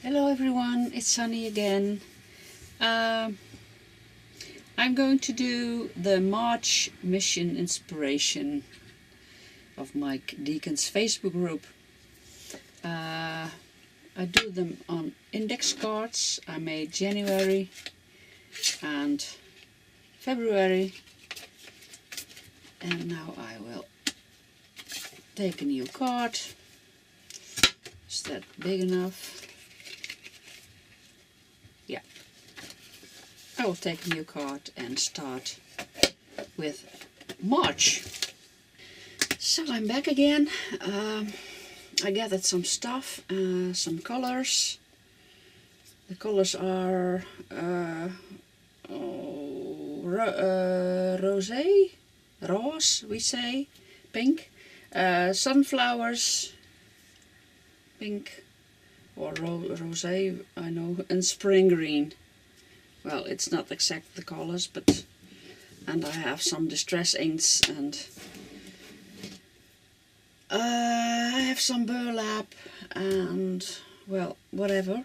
Hello everyone, it's Sunny again. I'm going to do the March mission inspiration of my Deacons Facebook group. I do them on index cards. I made January and February, and now I will take a new card. Is that big enough? Yeah. I will take a new card and start with March. So I'm back again. I gathered some stuff, some colors. The colors are rose, we say, pink, sunflowers, pink, or rosé, I know, and spring green. Well, it's not exact the colors, but, and I have some distress inks, and I have some burlap, and, well, whatever.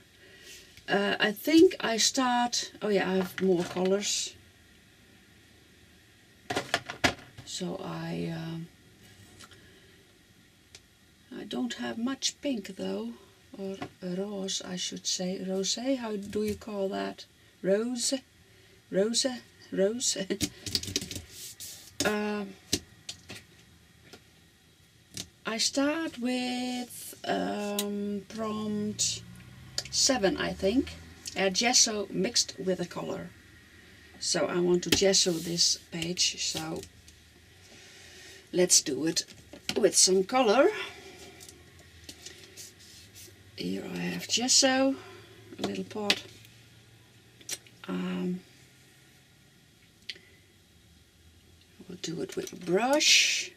I think I start, oh yeah, I have more colors. So I don't have much pink though, or rose I should say, rosé, how do you call that? Rose? I start with prompt 7, I think, gesso mixed with a color. So I want to gesso this page, so let's do it with some color. Here I have gesso, a little pot. We'll do it with a brush.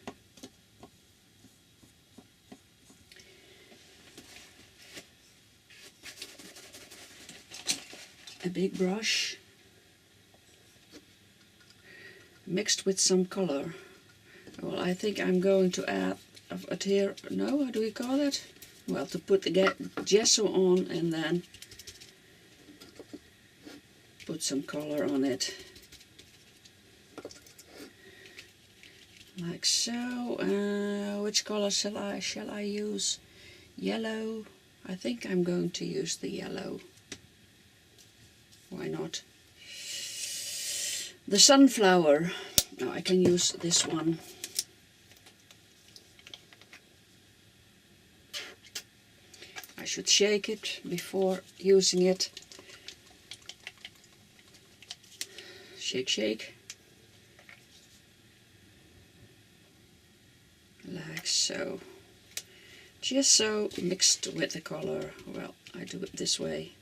A big brush mixed with some color. Well, I think I'm going to add here, no, how do we call it? Well, to put the gesso on and then put some color on it. Like so. Which color shall I use? Yellow. I think I'm going to use the yellow. Why not? The sunflower. No, I can use this one. I should shake it before using it. Shake, shake. Like so. Just so mixed with the color. Well, I do it this way.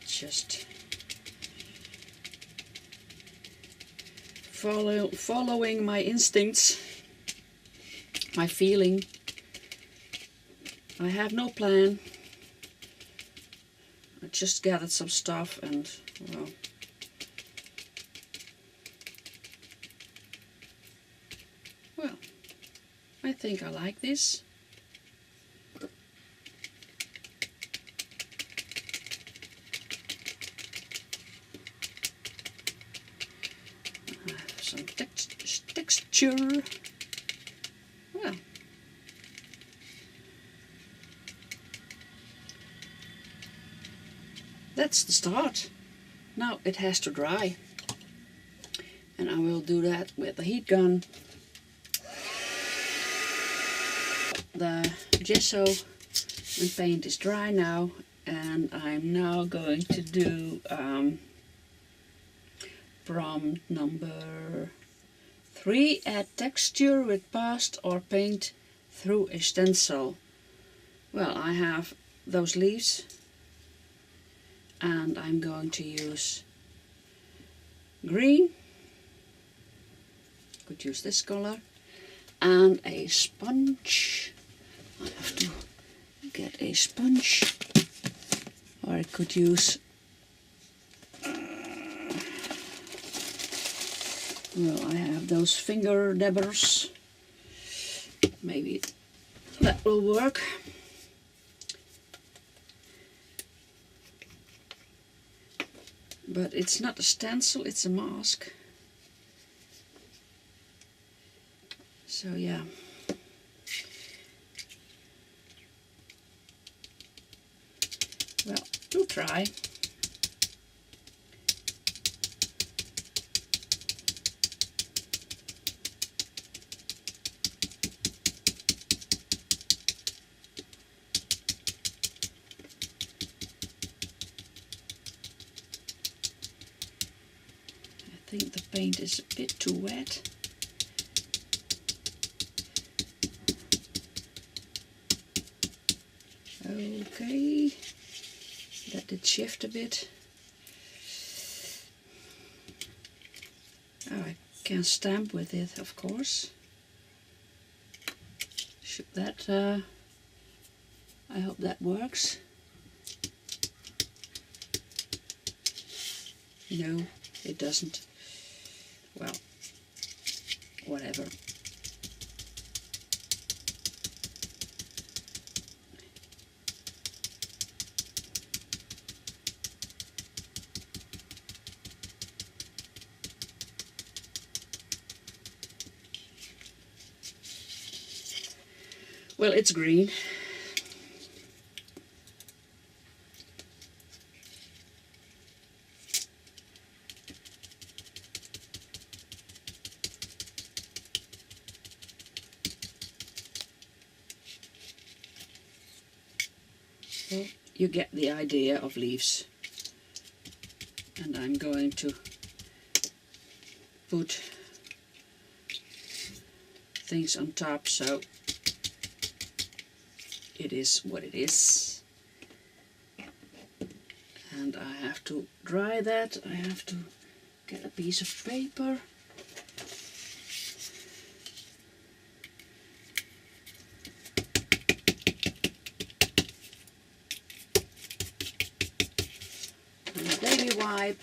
Just following my instincts, my feeling. I have no plan. I just gathered some stuff and, well, I think I like this. Some texture. Well, that's the start. Now it has to dry, and I will do that with the heat gun. The gesso and paint is dry now, and I'm now going to do prompt number 3, add texture with past or paint through a stencil. Well, I have those leaves, and I'm going to use green, could use this color, and a sponge. I have to get a sponge, or I could use well, I have those finger dabbers. Maybe that will work. But it's not a stencil, it's a mask. So yeah. Well, we'll try. I think the paint is a bit too wet. Okay, that did shift a bit. Oh, I can stamp with it, of course. Should that, I hope that works. No, it doesn't. Well, whatever. Well, it's green. Well, you get the idea of leaves. And I'm going to put things on top, so it is what it is. And I have to dry that. I have to get a piece of paper. And a baby wipe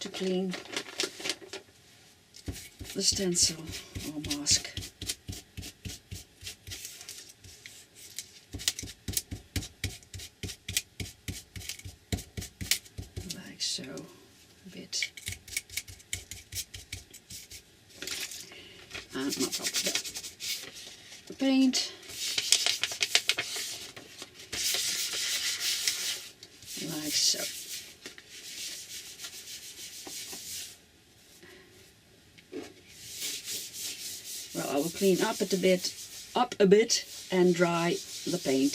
to clean the stencil or mask. Like so, a bit. And on top of the paint. Like so. Well, I will clean up a bit and dry the paint.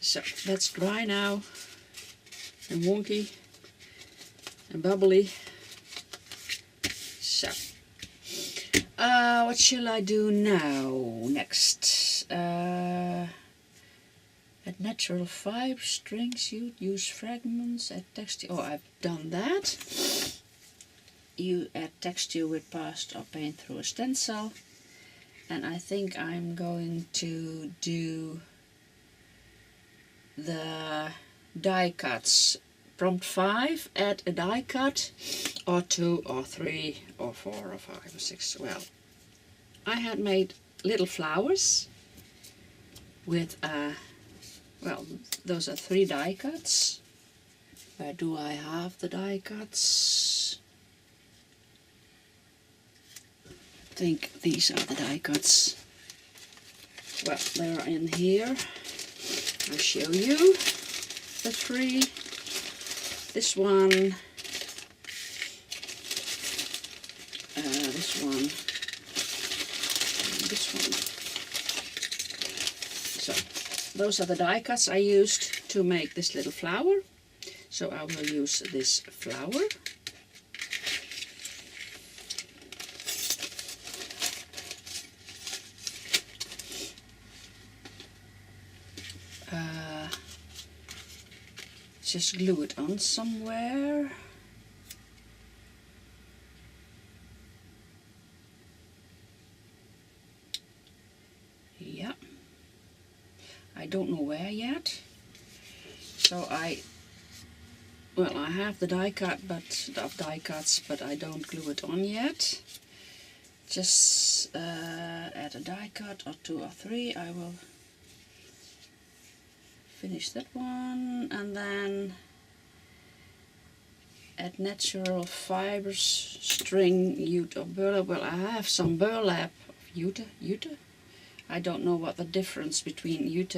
So that's dry now and wonky and bubbly. So what shall I do now next? Add natural fiber strings, you use fragments, add texture. Oh, I've done that. You add texture with past or paint through a stencil. And I think I'm going to do the die cuts. Prompt 5, add a die cut, or 2 or 3 or 4 or 5 or 6. Well, I had made little flowers with well, those are 3 die cuts. Where do I have the die cuts? I think these are the die cuts. Well, they're in here. I'll show you the 3. This one, this one, and this one. So, those are the die cuts I used to make this little flower. So I will use this flower. Just glue it on somewhere. I don't know where yet. So I have the die cut, die cuts, but I don't glue it on yet. Just add a die cut or 2 or 3. I will finish that one, and then add natural fibers, string, jute or burlap. Well, I have some burlap, jute. I don't know what the difference between jute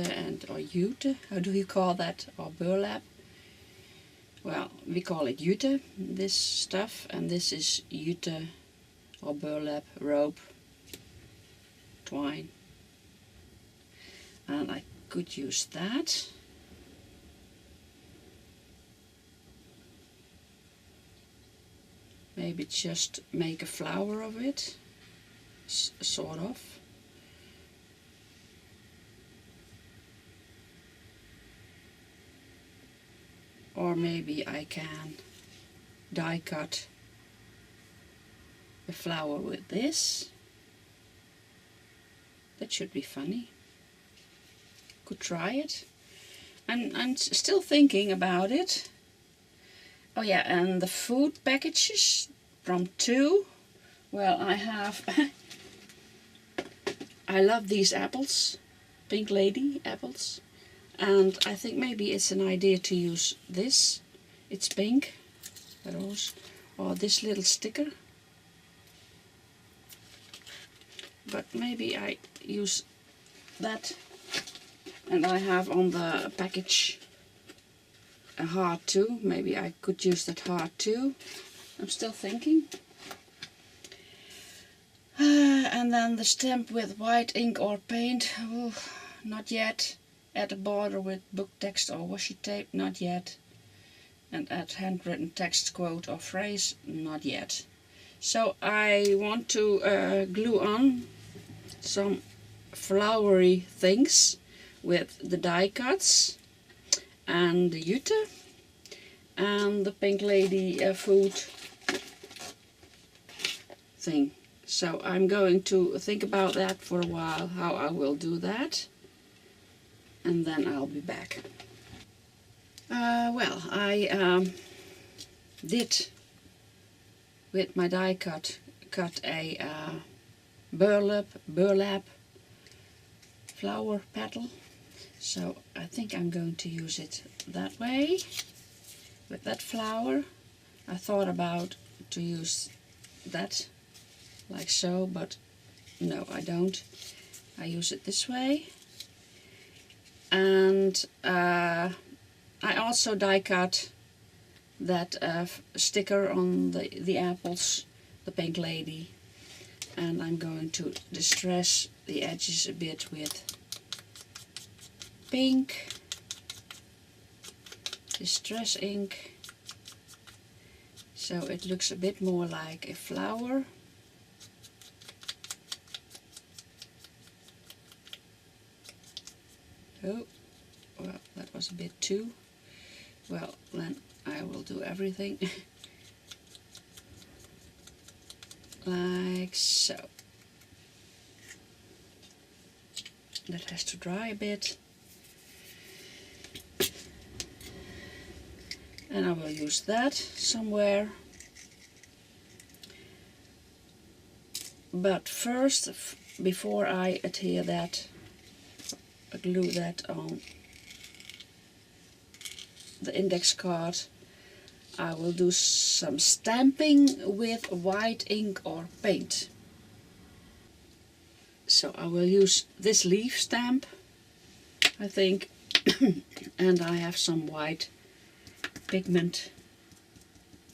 or jute, how do you call that, or burlap. Well, we call it jute, this stuff, and this is jute or burlap rope, twine. And I could use that. Maybe just make a flower of it, sort of. Or maybe I can die cut a flower with this. That should be funny. Could try it. I'm still thinking about it. Oh yeah, and the food packages from 2. Well, I have I love these apples, Pink Lady apples, and I think maybe it's an idea to use this. It's pink, rose, or this little sticker. But maybe I use that, and I have on the package a heart too. Maybe I could use that heart too. I'm still thinking. And then the stamp with white ink or paint. Oh, not yet. Add a border with book text or washi tape. Not yet. And add handwritten text, quote or phrase. Not yet. So I want to glue on some flowery things with the die cuts and the jute and the Pink Lady food thing. So I'm going to think about that for a while, how I will do that, and then I'll be back. Well, I did with my die cut a burlap flower petal. So I think I'm going to use it that way, with that flower. I thought about to use that like so, but no, I don't. I use it this way. And I also die cut that sticker on the apples, the Pink Lady, and I'm going to distress the edges a bit with pink distress ink, so it looks a bit more like a flower. Oh, well, that was a bit too. Well, then I will do everything like so. That has to dry a bit. And I will use that somewhere. But first, before I adhere that, glue that on the index card, I will do some stamping with white ink or paint. So I will use this leaf stamp, I think, and I have some white pigment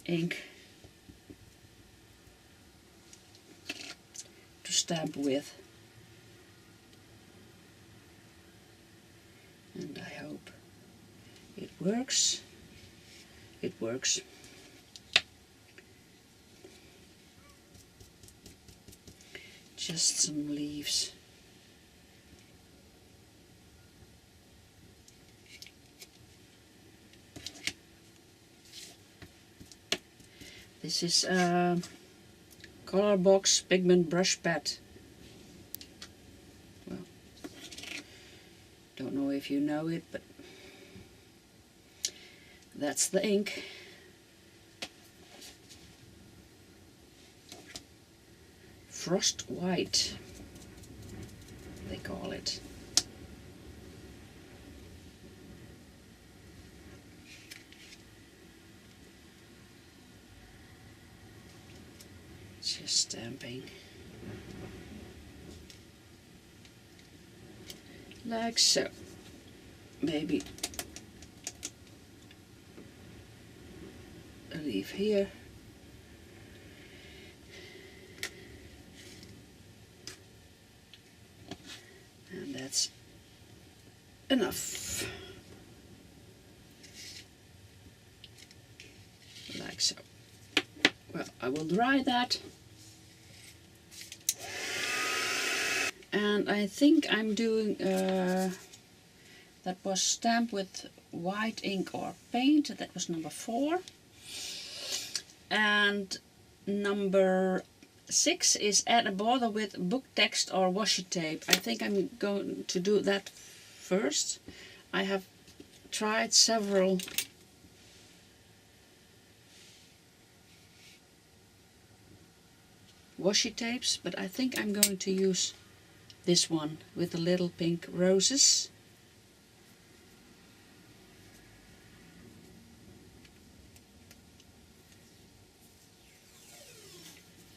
ink to stamp with, and I hope it works. It works. Just some leaves. This is a color box pigment brush pad. Well, don't know if you know it, but that's the ink. Frost white, they call it. Just stamping. Like so. Maybe a leaf here. And that's enough. Like so. Well, I will dry that. And I think I'm doing, that was stamped with white ink or paint, that was number 4. And number 6 is add a border with book text or washi tape. I think I'm going to do that first. I have tried several washi tapes, but I think I'm going to use this one with the little pink roses.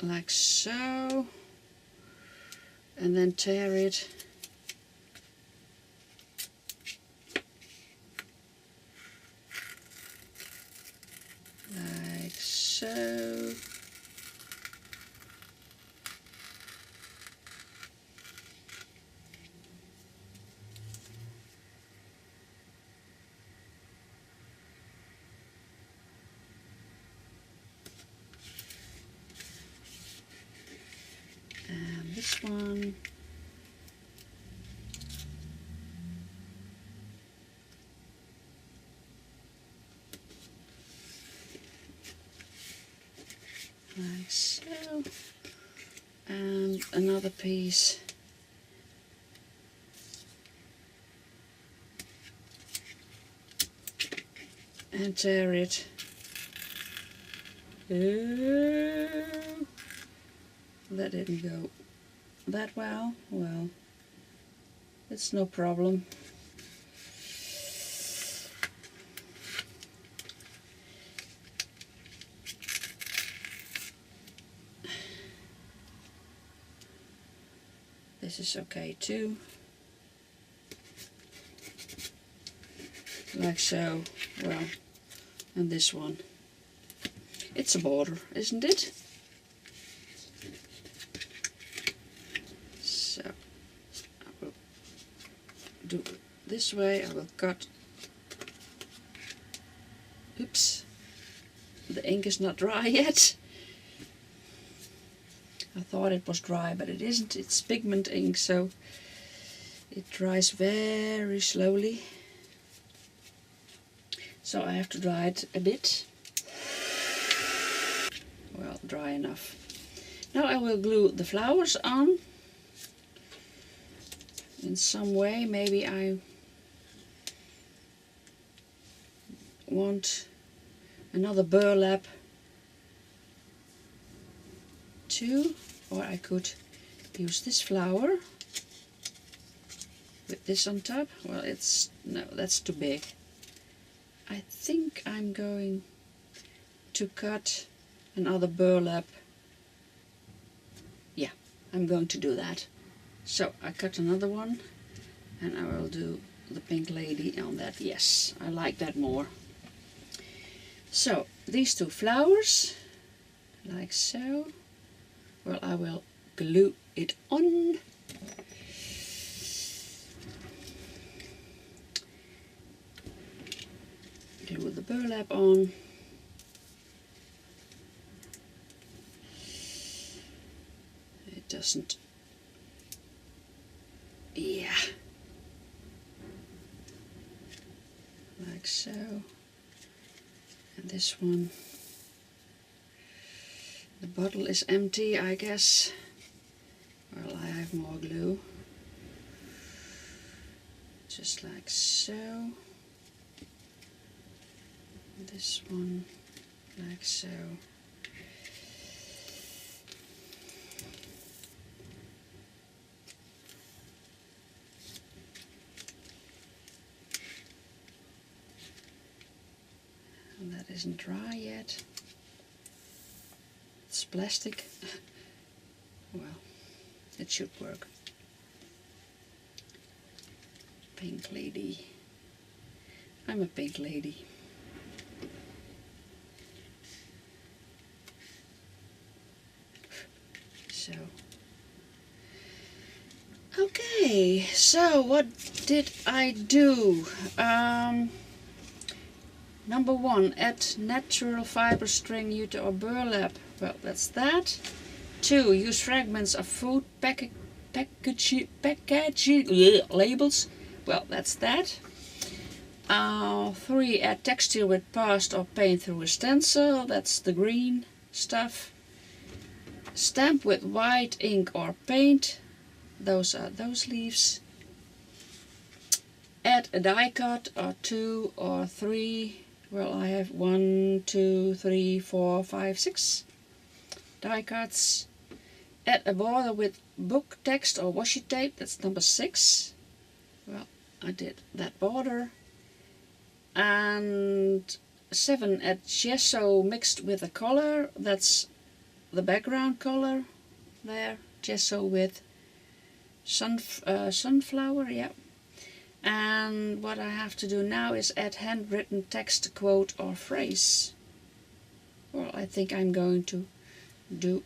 Like so. And then tear it. Like so. And this one. Like so. And another piece. And tear it. Oh, that didn't go that well. Well, it's no problem. This is okay too. Like so. Well, and this one. It's a border, isn't it? So I will do it this way. I will cut. Oops, the ink is not dry yet. I thought it was dry, but it isn't. It's pigment ink, so it dries very slowly. So I have to dry it a bit. Well, dry enough. Now I will glue the flowers on in some way. Maybe I want another burlap too, or I could use this flower with this on top. Well, it's no, that's too big. I think I'm going to cut another burlap. Yeah, I'm going to do that. So I cut another one and I will do the pink lady on that. Yes, I like that more. So these two flowers, like so. Well, I will glue it on. Glue the burlap on. It doesn't. Yeah. Like so. And this one. The bottle is empty, I guess. Well, I have more glue. just like so. This one like so. And that isn't dry yet. It's plastic. Well, it should work. Pink lady. I'm a pink lady. So, okay, so what did I do? Number one, add natural fiber string, jute or burlap. Well, that's that. 2, use fragments of food packaging labels. Well, that's that. 3, add texture with past or paint through a stencil. That's the green stuff. Stamp with white ink or paint. Those are those leaves. Add a die cut or 2 or 3. Well, I have 1, 2, 3, 4, 5, 6 die cuts. Add a border with book text or washi tape. That's number 6. Well, I did that border. And 7, add gesso mixed with a color. That's the background color there. Gesso with sunflower, yeah. And what I have to do now is add handwritten text, quote or phrase. Well, I think I'm going to do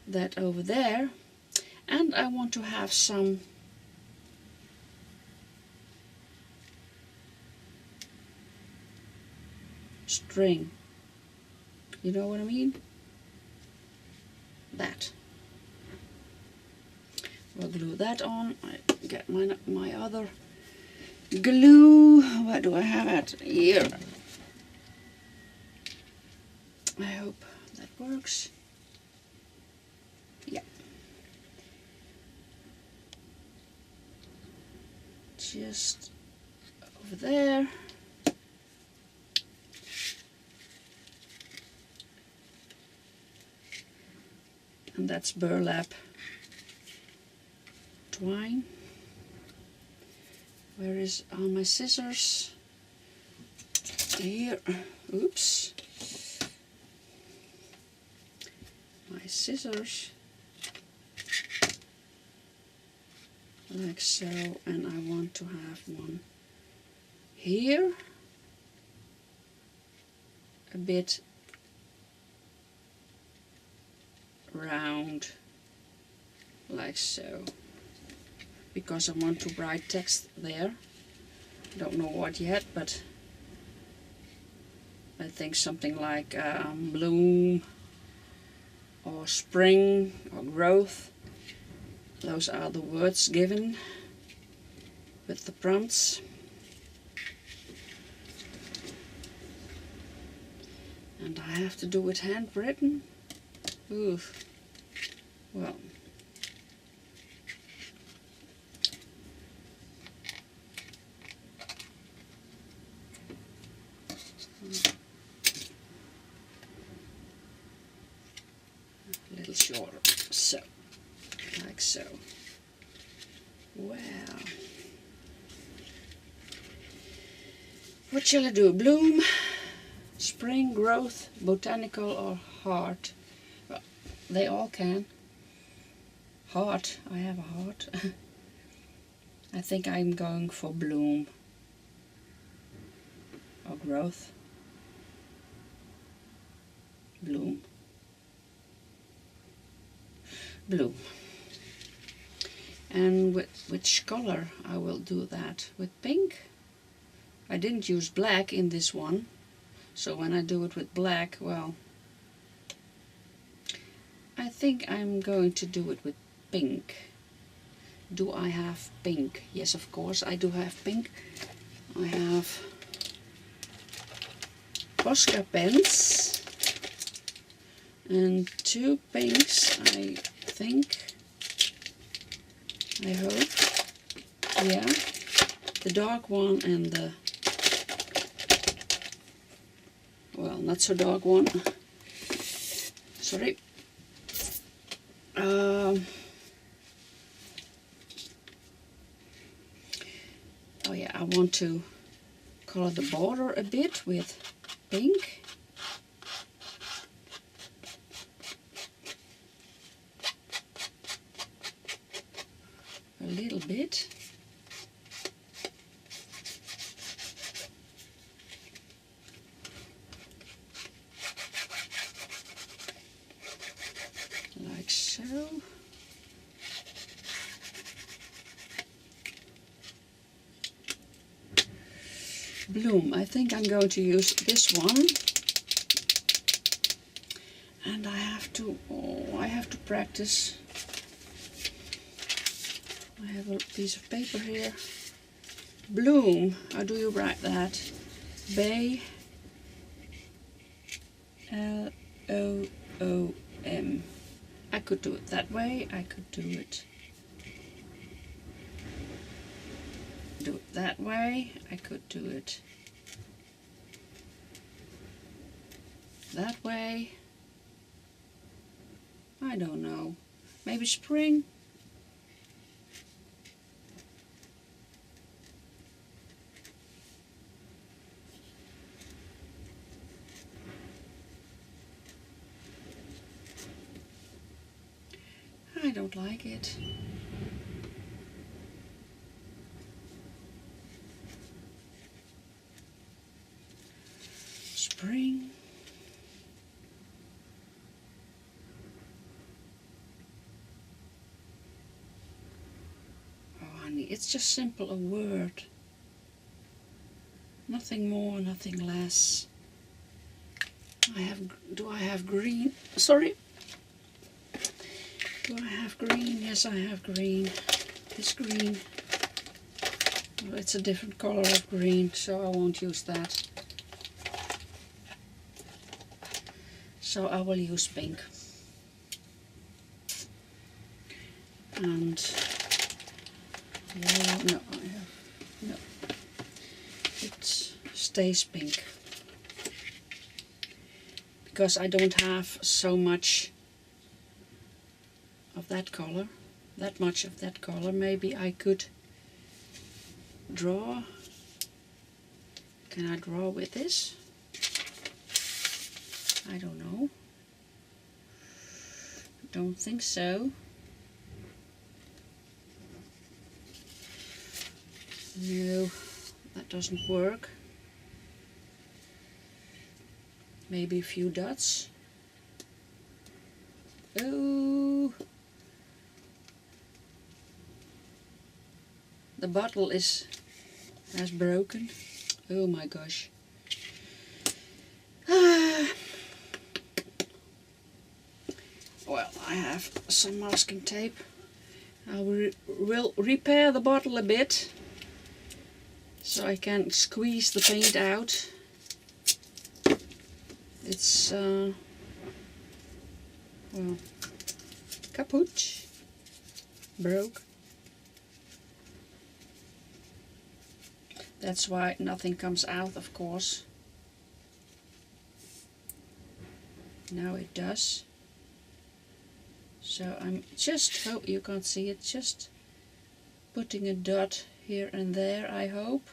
that over there. And I want to have some string. You know what I mean? That. We'll glue that on. I get my other glue. Where do I have it? Here. I hope that works. Yeah. Just over there. And that's burlap twine. Where are my scissors? Here. Oops. My scissors. Like so. And I want to have one here. A bit round, like so, because I want to write text there. Don't know what yet, but I think something like bloom or spring or growth. Those are the words given with the prompts. And I have to do it handwritten. Oof. Well. A little shorter. So. Like so. Wow. What shall I do? Bloom, spring, growth, botanical or heart? They all can. Heart. I have a heart. I think I'm going for bloom. Or growth. Bloom. Bloom. And with which color I will do that? With pink? I didn't use black in this one. So when I do it with black, well, I think I'm going to do it with pink. Do I have pink? Yes, of course I do have pink. I have Posca pens and 2 pinks, I think. I hope. Yeah, the dark one and the, well, not so dark one. Sorry. Oh yeah, I want to color the border a bit with pink. A little bit. Like so. Bloom. I think I'm going to use this one. And I have to practice. I have a piece of paper here. Bloom. How do you write that? B L-O-O-M. I could do it that way. I could do it that way. I could do it that way. I don't know. Maybe spring. I don't like it. Spring. Oh honey, it's just simple a word. Nothing more, nothing less. Do I have green? Sorry. Do I have green? Yes, I have green. This green. Well, it's a different color of green, so I won't use that. So I will use pink. And yellow. No, I have no. It stays pink because I don't have so much of that color, that much of that color. Maybe I could draw. Can I draw with this? I don't know. Don't think so. No, that doesn't work. Maybe a few dots. Oh, the bottle has broken. Oh my gosh. Well, I have some masking tape. I will repair the bottle a bit so I can squeeze the paint out. It's well, kaput, broke. That's why nothing comes out, of course. Now it does. So I'm just, oh, you can't see it, just putting a dot here and there, I hope.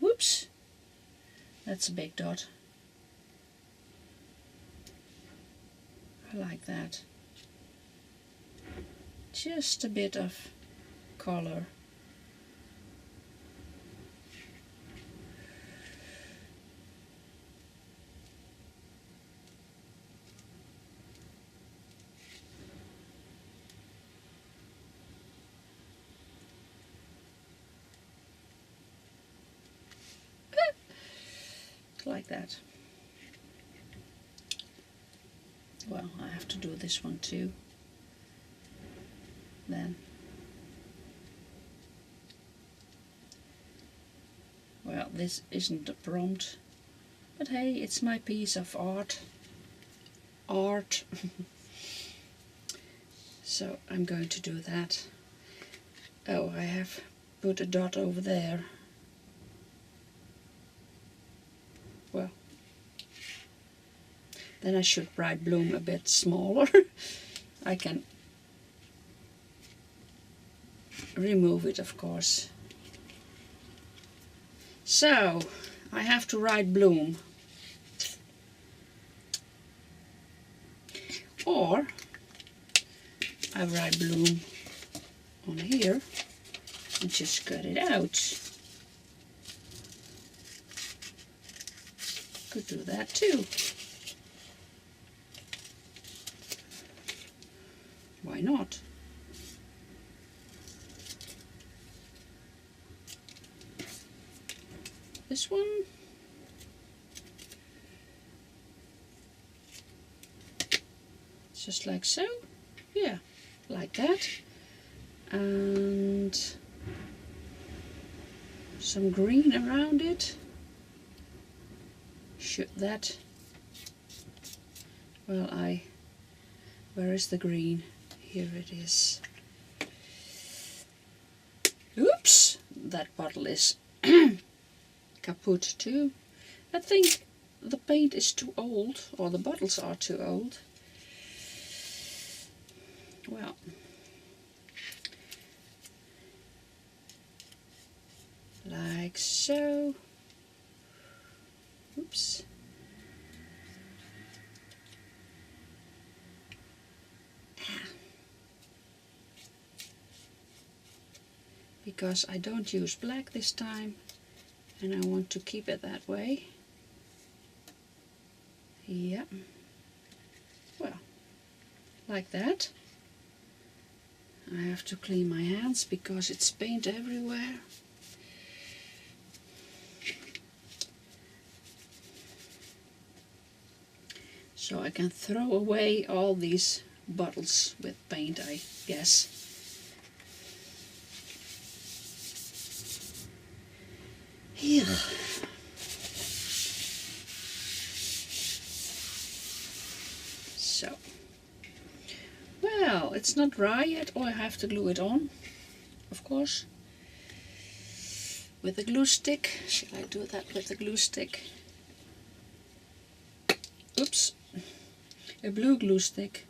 Whoops, that's a big dot. I like that. Just a bit of color. Like that. Well, I have to do this one too. Then. Well, this isn't a prompt, but hey, it's my piece of art. So I'm going to do that. Oh, I have put a dot over there. Well, then I should write bloom a bit smaller. I can remove it, of course. So I have to write bloom, or I write bloom on here and just cut it out. Could do that too. Why not? This one. Just like so. Yeah, like that. And some green around it. Should that... Well, where is the green? Here it is. Oops! That bottle is kaput too. I think the paint is too old, or the bottles are too old. Well, like so. Oops. Because I don't use black this time, and I want to keep it that way. Yeah. Well, like that. I have to clean my hands because it's paint everywhere. So I can throw away all these bottles with paint, I guess. Yeah. So, well, it's not dry yet, or I have to glue it on, of course, with a glue stick. Shall I do that with a glue stick? Oops, a blue glue stick.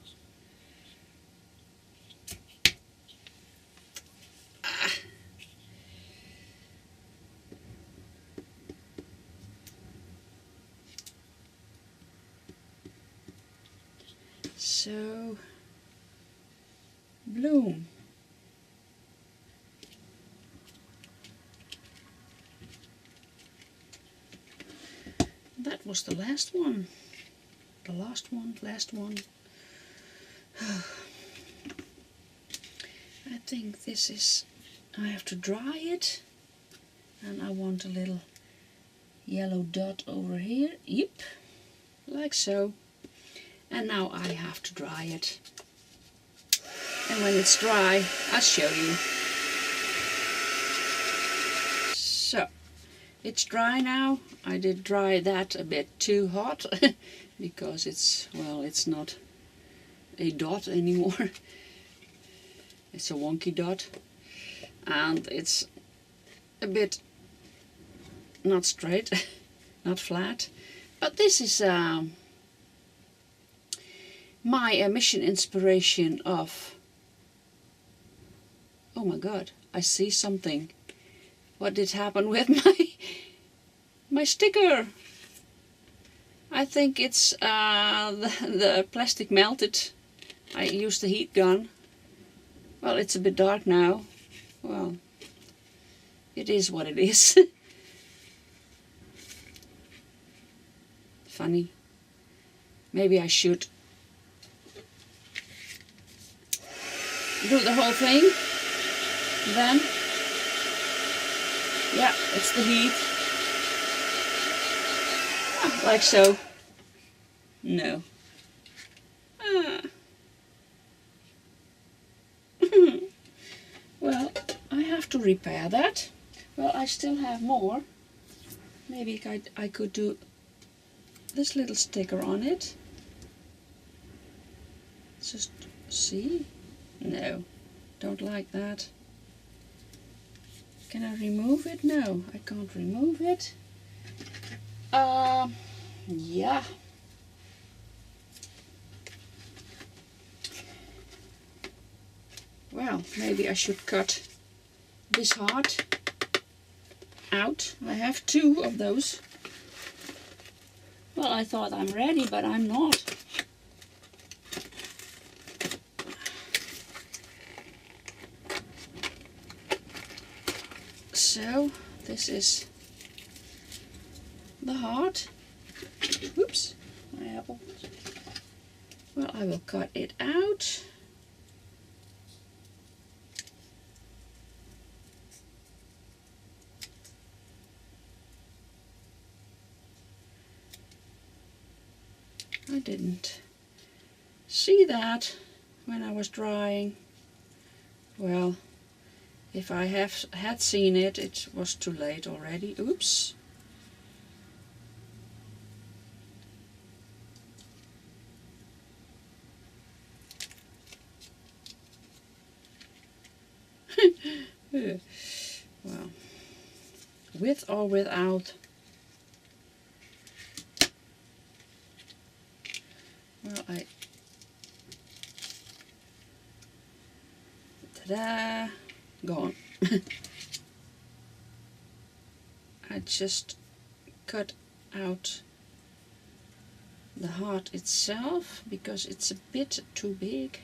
So, bloom. That was the last one. The last one. I think this is, I have to dry it, and I want a little yellow dot over here. Yep, like so. And now I have to dry it. And when it's dry, I'll show you. So, it's dry now. I did dry that a bit too hot because it's, well, it's not a dot anymore. It's a wonky dot. And it's a bit not straight, not flat. But this is my mission inspiration of, oh my god, I see something. What did happen with my sticker? I think it's the plastic melted. I used the heat gun. Well, it's a bit dark now. Well, it is what it is. Funny. Maybe I should do the whole thing, then, yeah, it's the heat, like so. No. Well, I have to repair that. Well, I still have more. maybe I could do this little sticker on it. Just see? No, don't like that. Can I remove it? No, I can't remove it. Yeah. Well, maybe I should cut this heart out. I have 2 of those. Well, I thought I'm ready, but I'm not. So, this is the heart. Oops, my apple. Well, I will cut it out. I didn't see that when I was drawing. Well, if I had seen it, it was too late already. Oops. Well, with or without. Well, ta-da, gone. I just cut out the heart itself because it's a bit too big.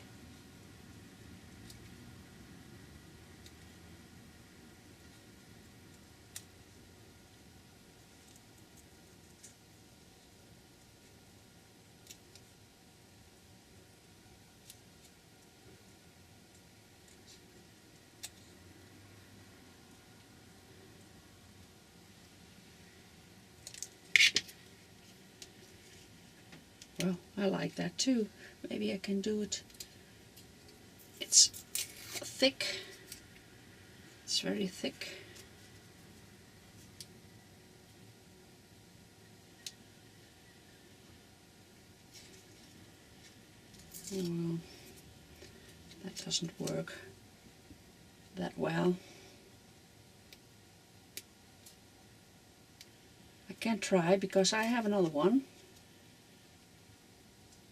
Well, I like that too. Maybe I can do it. It's thick. It's very thick. Oh, well, that doesn't work that well. I can try because I have another one.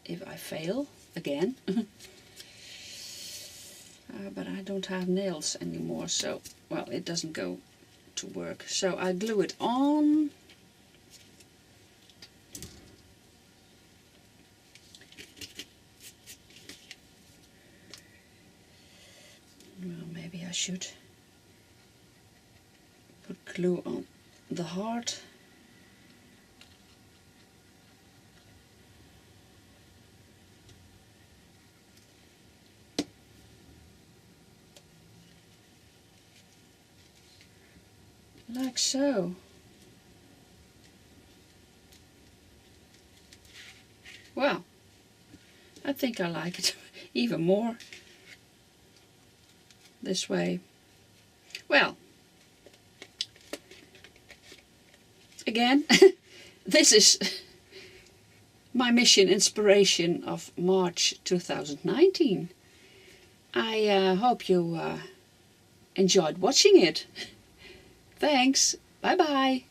If I fail again. But I don't have nails anymore, so, well, it doesn't go to work. So I glue it on. Well, maybe I should put glue on the heart. Like so. Well, I think I like it even more this way. Well, again, this is my mission inspiration of March 2019. I hope you enjoyed watching it. Thanks. Bye bye.